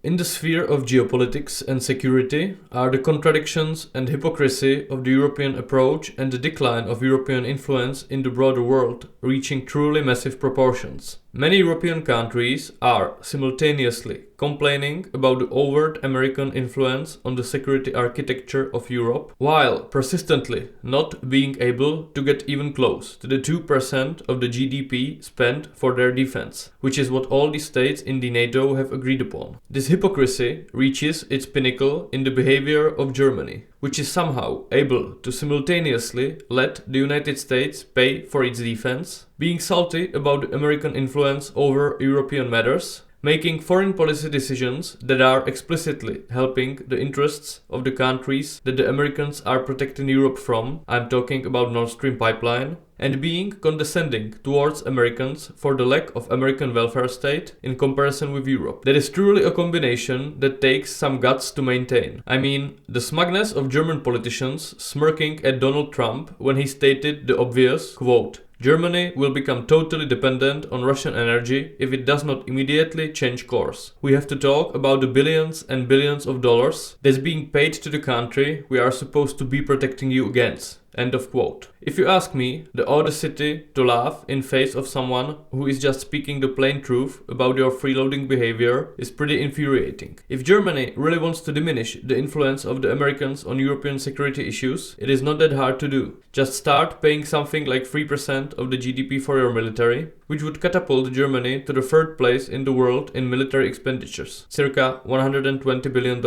In the sphere of geopolitics and security are the contradictions and hypocrisy of the European approach and the decline of European influence in the broader world, reaching truly massive proportions. Many European countries are simultaneously complaining about the overt American influence on the security architecture of Europe, while persistently not being able to get even close to the 2% of the GDP spent for their defense, which is what all the states in the NATO have agreed upon. This hypocrisy reaches its pinnacle in the behavior of Germany, which is somehow able to simultaneously let the United States pay for its defense, being salty about the American influence over European matters, making foreign policy decisions that are explicitly helping the interests of the countries that the Americans are protecting Europe from, I'm talking about Nord Stream pipeline, and being condescending towards Americans for the lack of American welfare state in comparison with Europe. That is truly a combination that takes some guts to maintain. I mean, the smugness of German politicians smirking at Donald Trump when he stated the obvious, quote, "Germany will become totally dependent on Russian energy if it does not immediately change course. We have to talk about the billions and billions of dollars that's being paid to the country we are supposed to be protecting you against." End of quote. If you ask me, the audacity to laugh in face of someone who is just speaking the plain truth about your freeloading behavior is pretty infuriating. If Germany really wants to diminish the influence of the Americans on European security issues, it is not that hard to do. Just start paying something like 3% of the GDP for your military, which would catapult Germany to the third place in the world in military expenditures, circa $120 billion,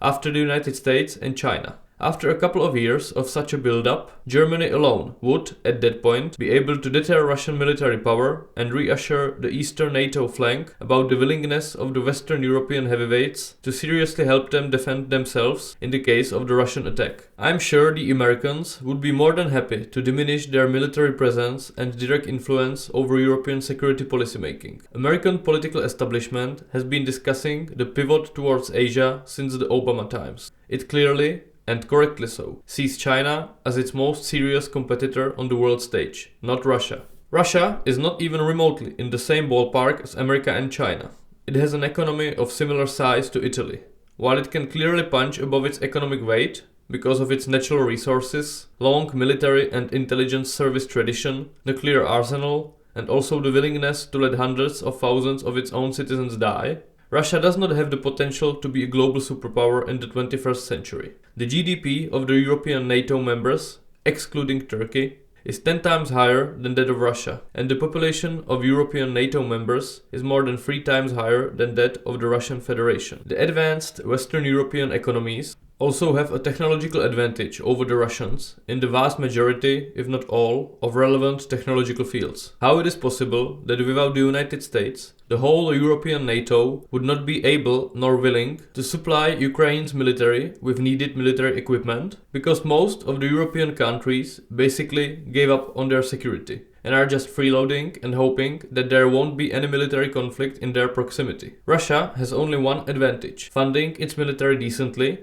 after the United States and China. After a couple of years of such a build-up, Germany alone would, at that point, be able to deter Russian military power and reassure the Eastern NATO flank about the willingness of the Western European heavyweights to seriously help them defend themselves in the case of the Russian attack. I'm sure the Americans would be more than happy to diminish their military presence and direct influence over European security policymaking. American political establishment has been discussing the pivot towards Asia since the Obama times. It clearly, and correctly so, sees China as its most serious competitor on the world stage, not Russia. Russia is not even remotely in the same ballpark as America and China. It has an economy of similar size to Italy. While it can clearly punch above its economic weight because of its natural resources, long military and intelligence service tradition, nuclear arsenal, and also the willingness to let hundreds of thousands of its own citizens die, Russia does not have the potential to be a global superpower in the 21st century. The GDP of the European NATO members, excluding Turkey, is 10 times higher than that of Russia, and the population of European NATO members is more than 3 times higher than that of the Russian Federation. The advanced Western European economies also have a technological advantage over the Russians in the vast majority, if not all, of relevant technological fields. How it is possible that without the United States, the whole European NATO would not be able nor willing to supply Ukraine's military with needed military equipment, because most of the European countries basically gave up on their security and are just freeloading and hoping that there won't be any military conflict in their proximity. Russia has only one advantage: funding its military decently,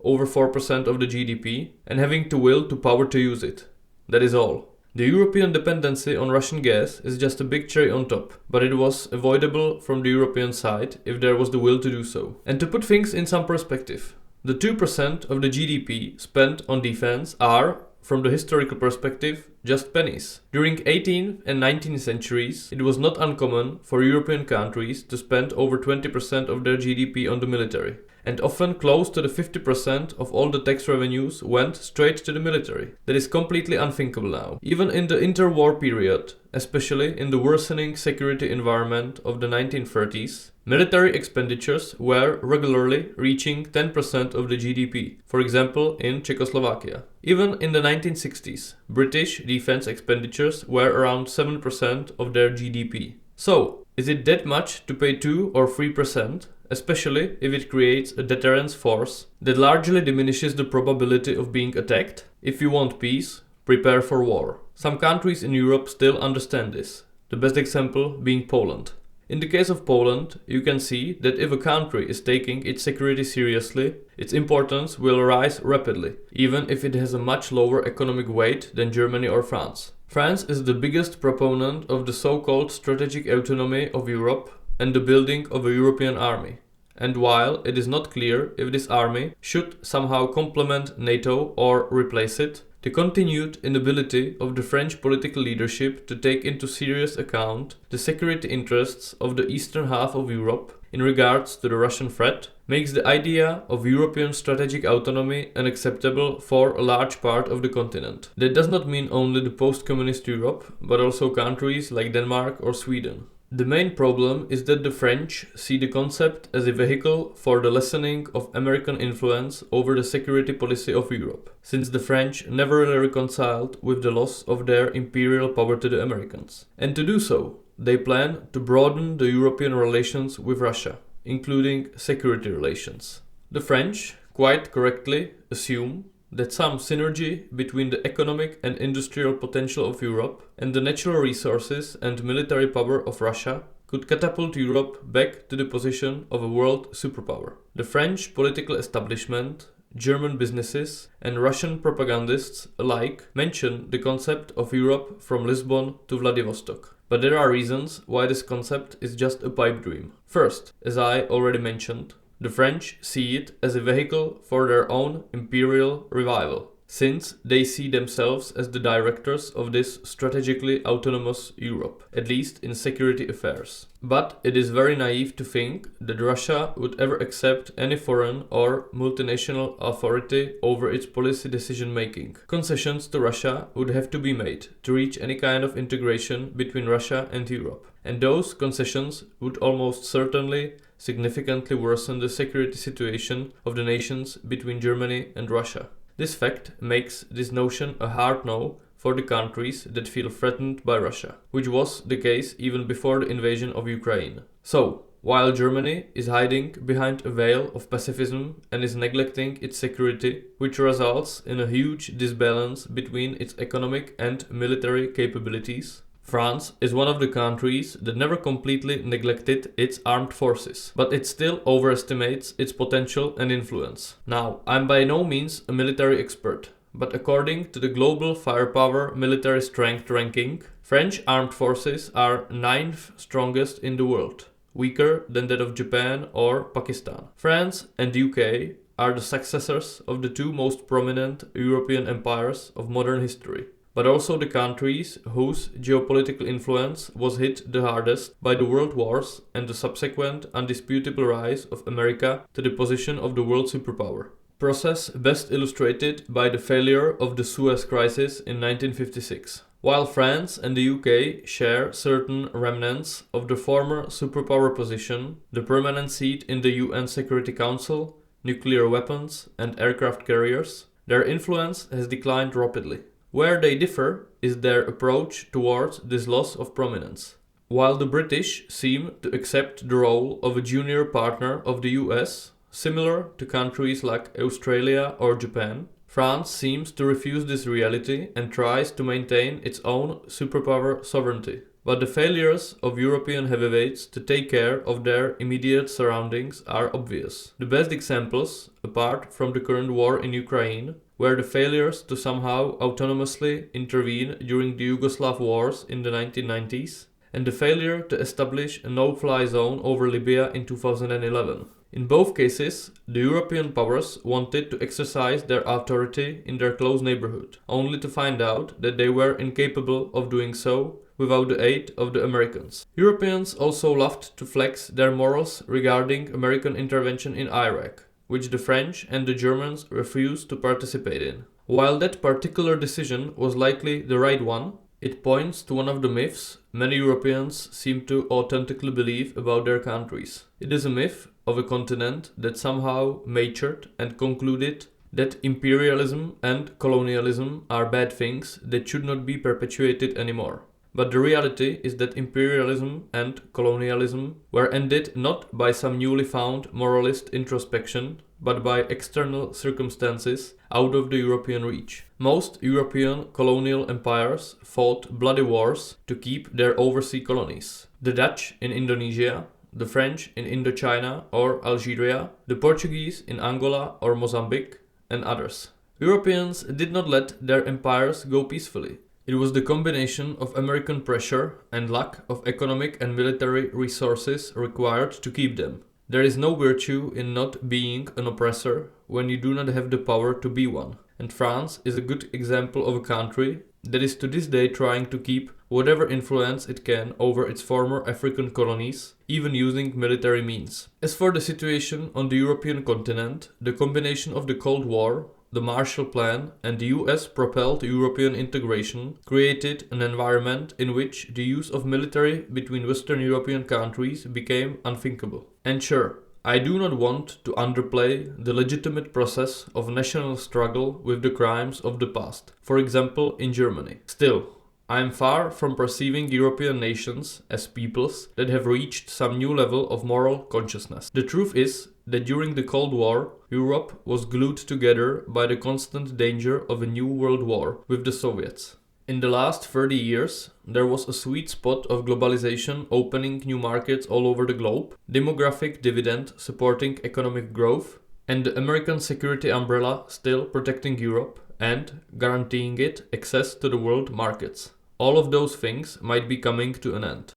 over 4% of the GDP, and having the will to power to use it. That is all. The European dependency on Russian gas is just a big cherry on top, but it was avoidable from the European side if there was the will to do so. And to put things in some perspective, the 2% of the GDP spent on defense are, from the historical perspective, just pennies. During 18th and 19th centuries, it was not uncommon for European countries to spend over 20% of their GDP on the military, and often close to the 50% of all the tax revenues went straight to the military. That is completely unthinkable now. Even in the interwar period, especially in the worsening security environment of the 1930s, military expenditures were regularly reaching 10% of the GDP, for example in Czechoslovakia. Even in the 1960s, British defense expenditures were around 7% of their GDP. So, is it that much to pay 2 or 3%? Especially if it creates a deterrence force that largely diminishes the probability of being attacked? If you want peace, prepare for war. Some countries in Europe still understand this, the best example being Poland. In the case of Poland, you can see that if a country is taking its security seriously, its importance will rise rapidly, even if it has a much lower economic weight than Germany or France. France is the biggest proponent of the so-called strategic autonomy of Europe and the building of a European army. and while it is not clear if this army should somehow complement NATO or replace it, the continued inability of the French political leadership to take into serious account the security interests of the eastern half of Europe in regards to the Russian threat makes the idea of European strategic autonomy unacceptable for a large part of the continent. That does not mean only the post-communist Europe, but also countries like Denmark or Sweden. The main problem is that the French see the concept as a vehicle for the lessening of American influence over the security policy of Europe, since the French never really reconciled with the loss of their imperial power to the Americans. And to do so, they plan to broaden the European relations with Russia, including security relations. The French, quite correctly, assume that some synergy between the economic and industrial potential of Europe and the natural resources and military power of Russia could catapult Europe back to the position of a world superpower. The French political establishment, German businesses, and Russian propagandists alike mention the concept of Europe from Lisbon to Vladivostok. But there are reasons why this concept is just a pipe dream. First, as I already mentioned, the French see it as a vehicle for their own imperial revival, since they see themselves as the directors of this strategically autonomous Europe, at least in security affairs. But it is very naive to think that Russia would ever accept any foreign or multinational authority over its policy decision-making. Concessions to Russia would have to be made to reach any kind of integration between Russia and Europe, and those concessions would almost certainly significantly worsen the security situation of the nations between Germany and Russia. This fact makes this notion a hard no for the countries that feel threatened by Russia, which was the case even before the invasion of Ukraine. So, while Germany is hiding behind a veil of pacifism and is neglecting its security, which results in a huge disbalance between its economic and military capabilities, France is one of the countries that never completely neglected its armed forces, but it still overestimates its potential and influence. Now, I'm by no means a military expert, but according to the Global Firepower Military Strength ranking, French armed forces are 9th strongest in the world, weaker than that of Japan or Pakistan. France and UK are the successors of the two most prominent European empires of modern history, but also the countries whose geopolitical influence was hit the hardest by the world wars and the subsequent undisputable rise of America to the position of the world superpower. Process best illustrated by the failure of the Suez Crisis in 1956. While France and the UK share certain remnants of the former superpower position, the permanent seat in the UN Security Council, nuclear weapons, and aircraft carriers, their influence has declined rapidly. Where they differ is their approach towards this loss of prominence. While the British seem to accept the role of a junior partner of the US, similar to countries like Australia or Japan, France seems to refuse this reality and tries to maintain its own superpower sovereignty. But the failures of European heavyweights to take care of their immediate surroundings are obvious. The best examples, apart from the current war in Ukraine, were the failures to somehow autonomously intervene during the Yugoslav wars in the 1990s, and the failure to establish a no-fly zone over Libya in 2011. In both cases, the European powers wanted to exercise their authority in their close neighborhood, only to find out that they were incapable of doing so without the aid of the Americans. Europeans also loved to flex their morals regarding American intervention in Iraq, which the French and the Germans refused to participate in. While that particular decision was likely the right one, it points to one of the myths many Europeans seem to authentically believe about their countries. It is a myth of a continent that somehow matured and concluded that imperialism and colonialism are bad things that should not be perpetuated anymore. But the reality is that imperialism and colonialism were ended not by some newly found moralist introspection, but by external circumstances out of the European reach. Most European colonial empires fought bloody wars to keep their overseas colonies. The Dutch in Indonesia, the French in Indochina or Algeria, the Portuguese in Angola or Mozambique, and others. Europeans did not let their empires go peacefully. It was the combination of American pressure and lack of economic and military resources required to keep them. There is no virtue in not being an oppressor when you do not have the power to be one. And France is a good example of a country that is to this day trying to keep whatever influence it can over its former African colonies, even using military means. As for the situation on the European continent, the combination of the Cold War, the Marshall Plan, and the US-propelled European integration created an environment in which the use of military between Western European countries became unthinkable. And sure, I do not want to underplay the legitimate process of national struggle with the crimes of the past, for example in Germany. Still, I am far from perceiving European nations as peoples that have reached some new level of moral consciousness. The truth is that during the Cold War, Europe was glued together by the constant danger of a new world war with the Soviets. In the last 30 years, there was a sweet spot of globalization opening new markets all over the globe, demographic dividend supporting economic growth, and the American security umbrella still protecting Europe and guaranteeing it access to the world markets. All of those things might be coming to an end.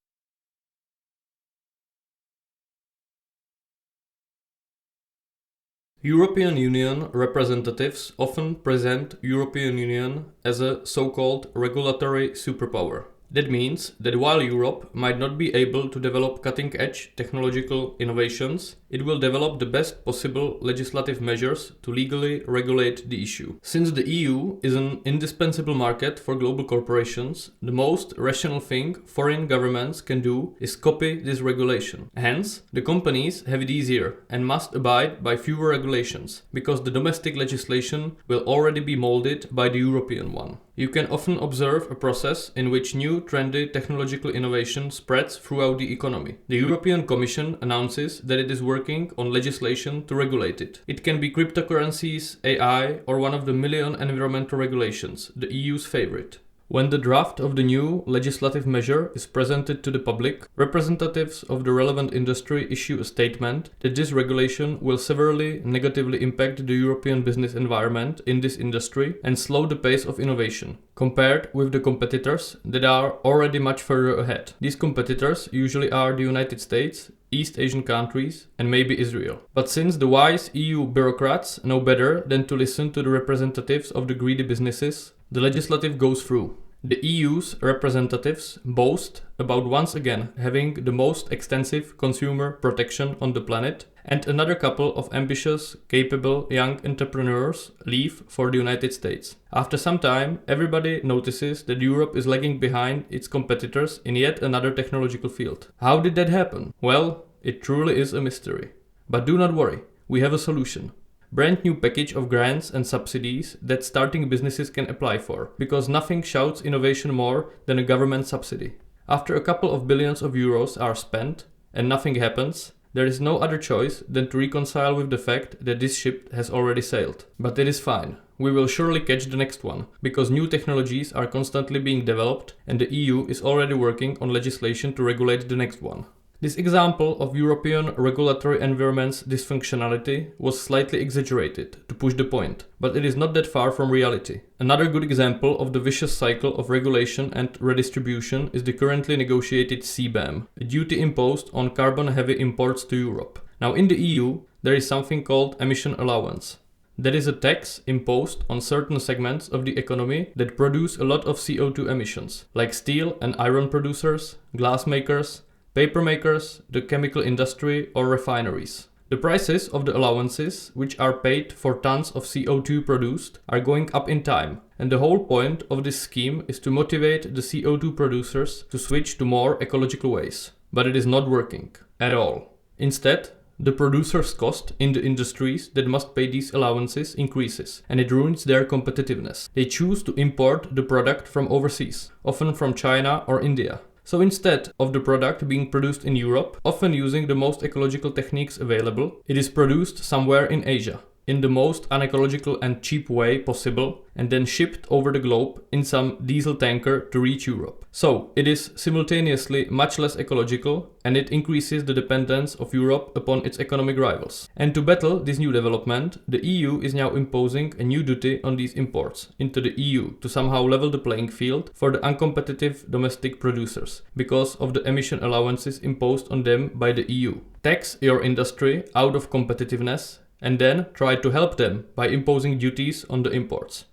European Union representatives often present European Union as a so-called regulatory superpower. That means that while Europe might not be able to develop cutting-edge technological innovations, it will develop the best possible legislative measures to legally regulate the issue. Since the EU is an indispensable market for global corporations, the most rational thing foreign governments can do is copy this regulation. Hence, the companies have it easier and must abide by fewer regulations, because the domestic legislation will already be molded by the European one. You can often observe a process in which new trendy technological innovation spreads throughout the economy. The European Commission announces that it is working on legislation to regulate it. It can be cryptocurrencies, AI, or one of the million environmental regulations, the EU's favorite. When the draft of the new legislative measure is presented to the public, representatives of the relevant industry issue a statement that this regulation will severely negatively impact the European business environment in this industry and slow the pace of innovation, compared with the competitors that are already much further ahead. These competitors usually are the United States, East Asian countries, and maybe Israel. But since the wise EU bureaucrats know better than to listen to the representatives of the greedy businesses, the legislative goes through. The EU's representatives boast about once again having the most extensive consumer protection on the planet, and another couple of ambitious, capable young entrepreneurs leave for the United States. After some time, everybody notices that Europe is lagging behind its competitors in yet another technological field. How did that happen? Well, it truly is a mystery. But do not worry, we have a solution. Brand new package of grants and subsidies that starting businesses can apply for, because nothing shouts innovation more than a government subsidy. After a couple of billions of euros are spent and nothing happens, there is no other choice than to reconcile with the fact that this ship has already sailed. But it is fine. We will surely catch the next one, because new technologies are constantly being developed and the EU is already working on legislation to regulate the next one. This example of European regulatory environment's dysfunctionality was slightly exaggerated to push the point, but it is not that far from reality. Another good example of the vicious cycle of regulation and redistribution is the currently negotiated CBAM, a duty imposed on carbon-heavy imports to Europe. Now in the EU, there is something called emission allowance. That is a tax imposed on certain segments of the economy that produce a lot of CO2 emissions, like steel and iron producers, glass makers, paper makers, the chemical industry, or refineries. The prices of the allowances, which are paid for tons of CO2 produced, are going up in time, and the whole point of this scheme is to motivate the CO2 producers to switch to more ecological ways. But it is not working at all. Instead, the producer's cost in the industries that must pay these allowances increases, and it ruins their competitiveness. They choose to import the product from overseas, often from China or India. So instead of the product being produced in Europe, often using the most ecological techniques available, it is produced somewhere in Asia. in the most unecological and cheap way possible and then shipped over the globe in some diesel tanker to reach Europe. So it is simultaneously much less ecological and it increases the dependence of Europe upon its economic rivals. And to battle this new development, the EU is now imposing a new duty on these imports into the EU to somehow level the playing field for the uncompetitive domestic producers because of the emission allowances imposed on them by the EU. Tax your industry out of competitiveness and then try to help them by imposing duties on the imports.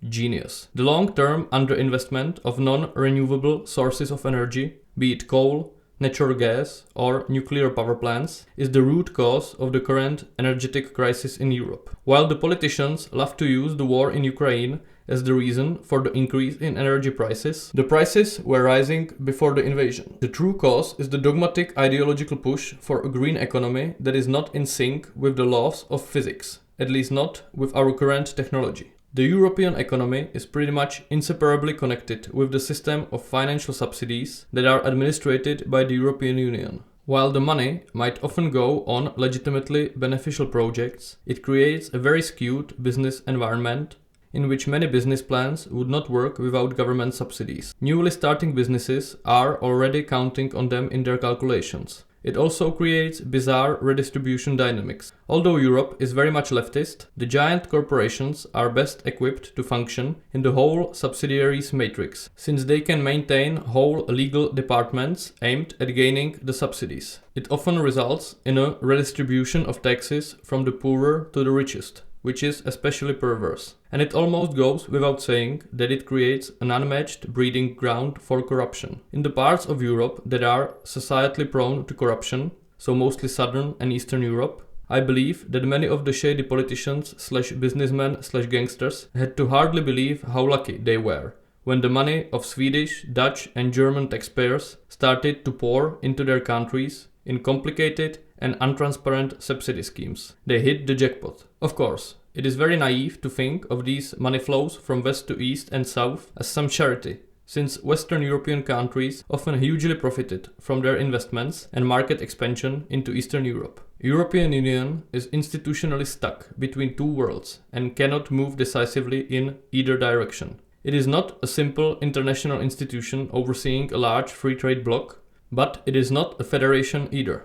Genius. The long-term underinvestment of non-renewable sources of energy, be it coal, natural gas or nuclear power plants, is the root cause of the current energetic crisis in Europe. While the politicians love to use the war in Ukraine as the reason for the increase in energy prices, the prices were rising before the invasion. The true cause is the dogmatic ideological push for a green economy that is not in sync with the laws of physics, at least not with our current technology. The European economy is pretty much inseparably connected with the system of financial subsidies that are administered by the European Union. While the money might often go on legitimately beneficial projects, it creates a very skewed business environment in which many business plans would not work without government subsidies. Newly starting businesses are already counting on them in their calculations. It also creates bizarre redistribution dynamics. Although Europe is very much leftist, the giant corporations are best equipped to function in the whole subsidiaries matrix, since they can maintain whole legal departments aimed at gaining the subsidies. It often results in a redistribution of taxes from the poorer to the richest, which is especially perverse. And it almost goes without saying that it creates an unmatched breeding ground for corruption. In the parts of Europe that are societally prone to corruption, so mostly Southern and Eastern Europe, I believe that many of the shady politicians/businessmen/gangsters had to hardly believe how lucky they were when the money of Swedish, Dutch and German taxpayers started to pour into their countries in complicated and untransparent subsidy schemes. They hit the jackpot. Of course, it is very naive to think of these money flows from west to east and south as some charity, since Western European countries often hugely profited from their investments and market expansion into Eastern Europe. European Union is institutionally stuck between two worlds and cannot move decisively in either direction. It is not a simple international institution overseeing a large free trade bloc, but it is not a federation either.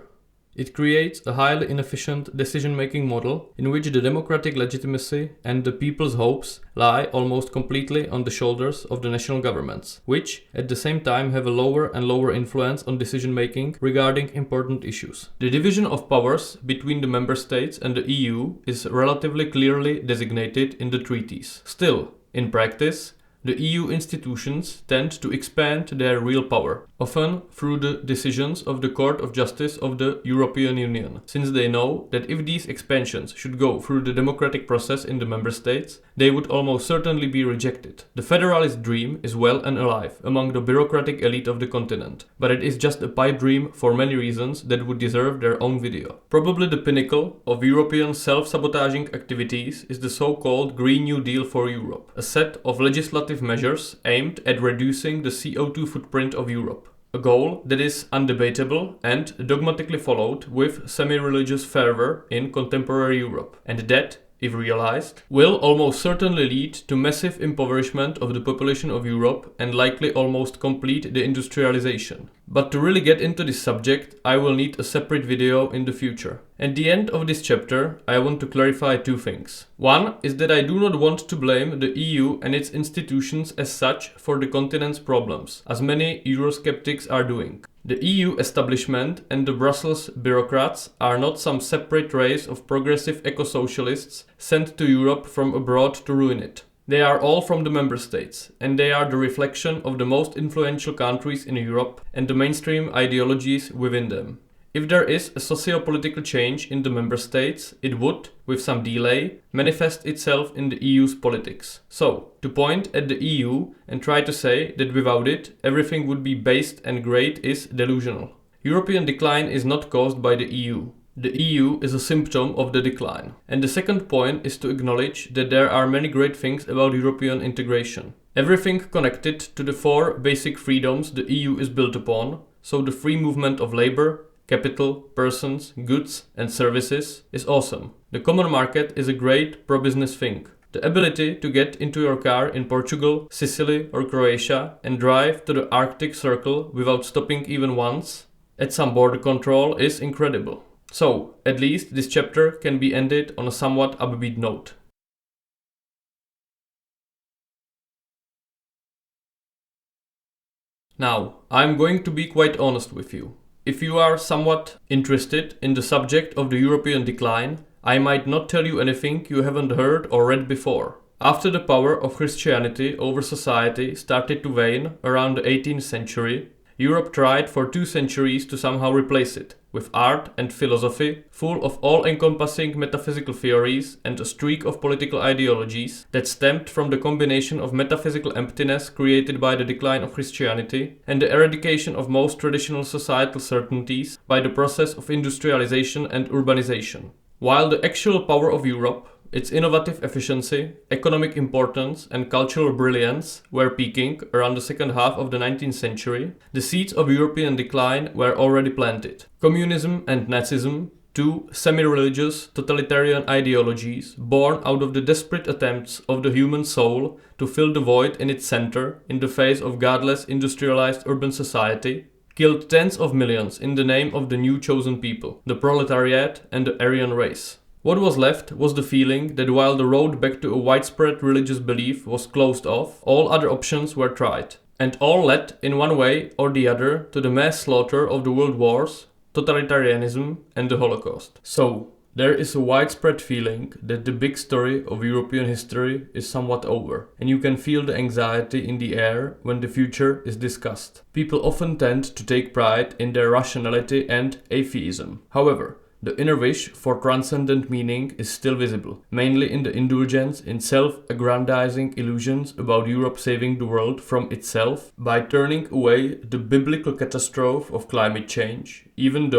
It creates a highly inefficient decision-making model in which the democratic legitimacy and the people's hopes lie almost completely on the shoulders of the national governments, which at the same time have a lower and lower influence on decision-making regarding important issues. The division of powers between the member states and the EU is relatively clearly designated in the treaties. Still, in practice, the EU institutions tend to expand their real power, often through the decisions of the Court of Justice of the European Union, since they know that if these expansions should go through the democratic process in the member states, they would almost certainly be rejected. The federalist dream is well and alive among the bureaucratic elite of the continent, but it is just a pipe dream for many reasons that would deserve their own video. Probably the pinnacle of European self-sabotaging activities is the so-called Green New Deal for Europe, a set of legislative measures aimed at reducing the CO2 footprint of Europe. A goal that is undebatable and dogmatically followed with semi-religious fervor in contemporary Europe, and that, if realized, will almost certainly lead to massive impoverishment of the population of Europe and likely almost complete deindustrialization. But to really get into this subject, I will need a separate video in the future. At the end of this chapter, I want to clarify two things. One is that I do not want to blame the EU and its institutions as such for the continent's problems, as many Eurosceptics are doing. The EU establishment and the Brussels bureaucrats are not some separate race of progressive eco-socialists sent to Europe from abroad to ruin it. They are all from the member states, and they are the reflection of the most influential countries in Europe and the mainstream ideologies within them. If there is a socio-political change in the member states, it would, with some delay, manifest itself in the EU's politics. So, to point at the EU and try to say that without it, everything would be based and great is delusional. European decline is not caused by the EU. The EU is a symptom of the decline. And the second point is to acknowledge that there are many great things about European integration. Everything connected to the four basic freedoms the EU is built upon, so the free movement of labor, capital, persons, goods and services, is awesome. The common market is a great pro-business thing. The ability to get into your car in Portugal, Sicily or Croatia and drive to the Arctic Circle without stopping even once at some border control is incredible. So, at least this chapter can be ended on a somewhat upbeat note. Now, I'm going to be quite honest with you. If you are somewhat interested in the subject of the European decline, I might not tell you anything you haven't heard or read before. After the power of Christianity over society started to wane around the 18th century, Europe tried for 2 centuries to somehow replace it, with art and philosophy full of all-encompassing metaphysical theories and a streak of political ideologies that stemmed from the combination of metaphysical emptiness created by the decline of Christianity and the eradication of most traditional societal certainties by the process of industrialization and urbanization. While the actual power of Europe, its innovative efficiency, economic importance and cultural brilliance were peaking around the second half of the 19th century, the seeds of European decline were already planted. Communism and Nazism, two semi-religious totalitarian ideologies born out of the desperate attempts of the human soul to fill the void in its center in the face of godless industrialized urban society, killed tens of millions in the name of the new chosen people, the proletariat and the Aryan race. What was left was the feeling that while the road back to a widespread religious belief was closed off, all other options were tried. And all led, in one way or the other, to the mass slaughter of the world wars, totalitarianism and the Holocaust. So, there is a widespread feeling that the big story of European history is somewhat over, and you can feel the anxiety in the air when the future is discussed. People often tend to take pride in their rationality and atheism. However, the inner wish for transcendent meaning is still visible, mainly in the indulgence in self-aggrandizing illusions about Europe saving the world from itself by turning away the biblical catastrophe of climate change, even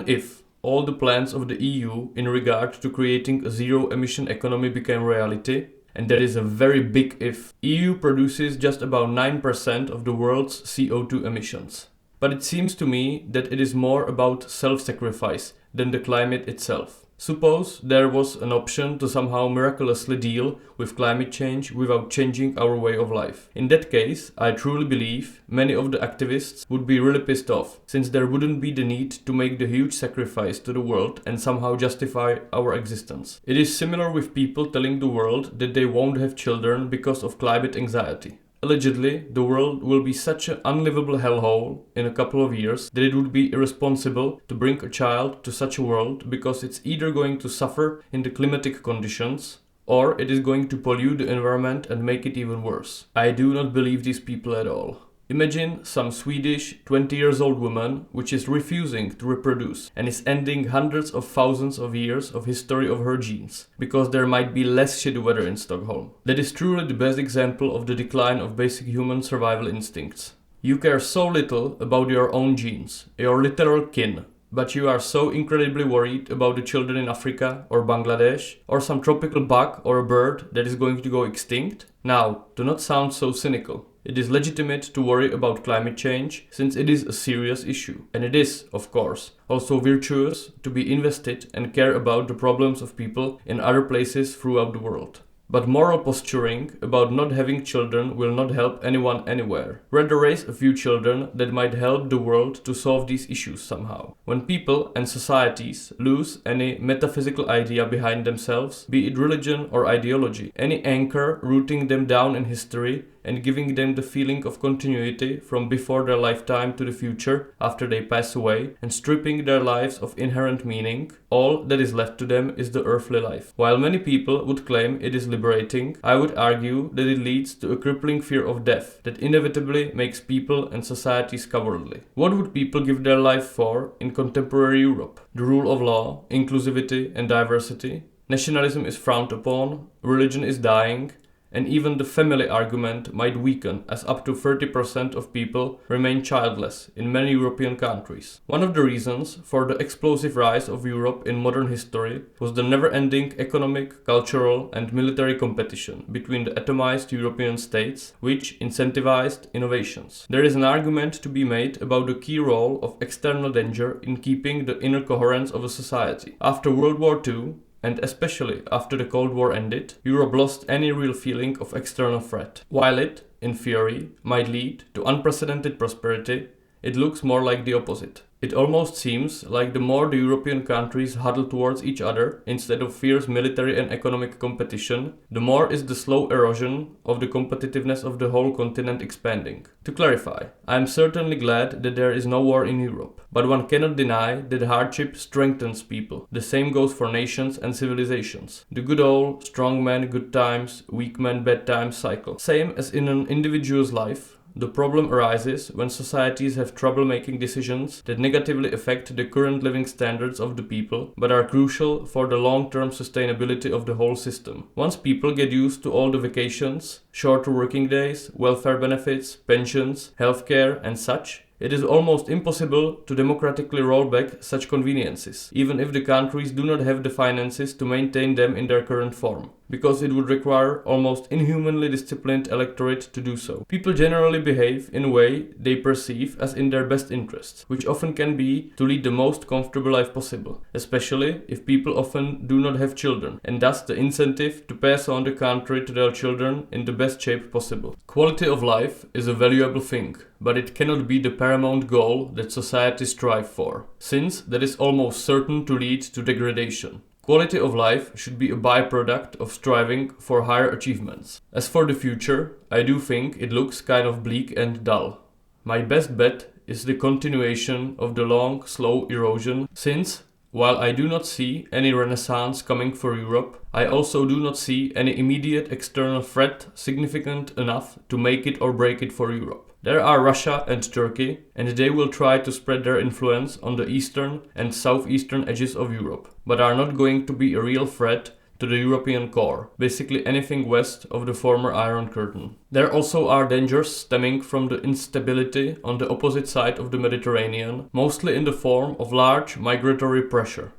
if all the plans of the EU in regard to creating a zero-emission economy became reality, and that is a very big if, EU produces just about 9% of the world's CO2 emissions. But it seems to me that it is more about self-sacrifice than the climate itself. Suppose there was an option to somehow miraculously deal with climate change without changing our way of life. In that case, I truly believe many of the activists would be really pissed off, since there wouldn't be the need to make the huge sacrifice to the world and somehow justify our existence. It is similar with people telling the world that they won't have children because of climate anxiety. Allegedly, the world will be such an unlivable hellhole in a couple of years that it would be irresponsible to bring a child to such a world because it's either going to suffer in the climatic conditions or it is going to pollute the environment and make it even worse. I do not believe these people at all. Imagine some Swedish 20-year-old woman which is refusing to reproduce and is ending hundreds of thousands of years of history of her genes because there might be less shitty weather in Stockholm. That is truly the best example of the decline of basic human survival instincts. You care so little about your own genes, your literal kin, but you are so incredibly worried about the children in Africa or Bangladesh or some tropical bug or a bird that is going to go extinct? Now, do not sound so cynical. It is legitimate to worry about climate change since it is a serious issue. And it is, of course, also virtuous to be invested and care about the problems of people in other places throughout the world. But moral posturing about not having children will not help anyone anywhere. Rather raise a few children that might help the world to solve these issues somehow. When people and societies lose any metaphysical idea behind themselves, be it religion or ideology, any anchor rooting them down in history and giving them the feeling of continuity from before their lifetime to the future after they pass away and stripping their lives of inherent meaning, all that is left to them is the earthly life. While many people would claim it is liberating, I would argue that it leads to a crippling fear of death that inevitably makes people and societies cowardly. What would people give their life for in contemporary Europe? The rule of law, inclusivity and diversity. Nationalism is frowned upon, religion is dying, and even the family argument might weaken as up to 30% of people remain childless in many European countries. One of the reasons for the explosive rise of Europe in modern history was the never-ending economic, cultural and military competition between the atomized European states, which incentivized innovations. There is an argument to be made about the key role of external danger in keeping the inner coherence of a society. After World War II, and especially after the Cold War ended, Europe lost any real feeling of external threat. While it, in theory, might lead to unprecedented prosperity, it looks more like the opposite. It almost seems like the more the European countries huddle towards each other instead of fierce military and economic competition, the more is the slow erosion of the competitiveness of the whole continent expanding. To clarify, I am certainly glad that there is no war in Europe, but one cannot deny that hardship strengthens people. The same goes for nations and civilizations. The good old strong man good times, weak man bad times cycle. Same as in an individual's life, the problem arises when societies have trouble making decisions that negatively affect the current living standards of the people, but are crucial for the long-term sustainability of the whole system. Once people get used to all the vacations, shorter working days, welfare benefits, pensions, healthcare, and such, it is almost impossible to democratically roll back such conveniences, even if the countries do not have the finances to maintain them in their current form, because it would require almost inhumanly disciplined electorate to do so. People generally behave in a way they perceive as in their best interests, which often can be to lead the most comfortable life possible, especially if people often do not have children, and thus the incentive to pass on the country to their children in the best shape possible. Quality of life is a valuable thing, but it cannot be the paramount goal that societies strive for, since that is almost certain to lead to degradation. Quality of life should be a byproduct of striving for higher achievements. As for the future, I do think it looks kind of bleak and dull. My best bet is the continuation of the long, slow erosion, since, while I do not see any renaissance coming for Europe, I also do not see any immediate external threat significant enough to make it or break it for Europe. There are Russia and Turkey, and they will try to spread their influence on the eastern and southeastern edges of Europe, but are not going to be a real threat to the European core, basically anything west of the former Iron Curtain. There also are dangers stemming from the instability on the opposite side of the Mediterranean, mostly in the form of large migratory pressure.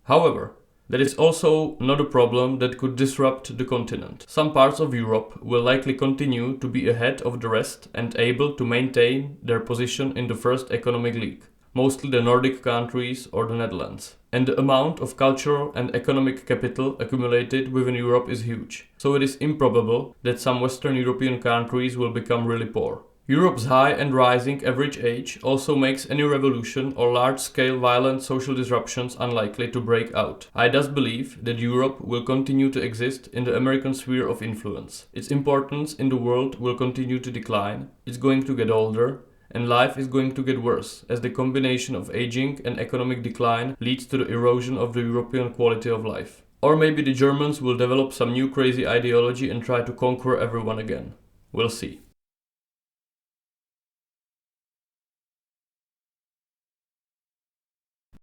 However, that is also not a problem that could disrupt the continent. Some parts of Europe will likely continue to be ahead of the rest and able to maintain their position in the first economic league, mostly the Nordic countries or the Netherlands. And the amount of cultural and economic capital accumulated within Europe is huge, so it is improbable that some Western European countries will become really poor. Europe's high and rising average age also makes any revolution or large-scale violent social disruptions unlikely to break out. I thus believe that Europe will continue to exist in the American sphere of influence. Its importance in the world will continue to decline, it's going to get older, and life is going to get worse, as the combination of aging and economic decline leads to the erosion of the European quality of life. Or maybe the Germans will develop some new crazy ideology and try to conquer everyone again. We'll see.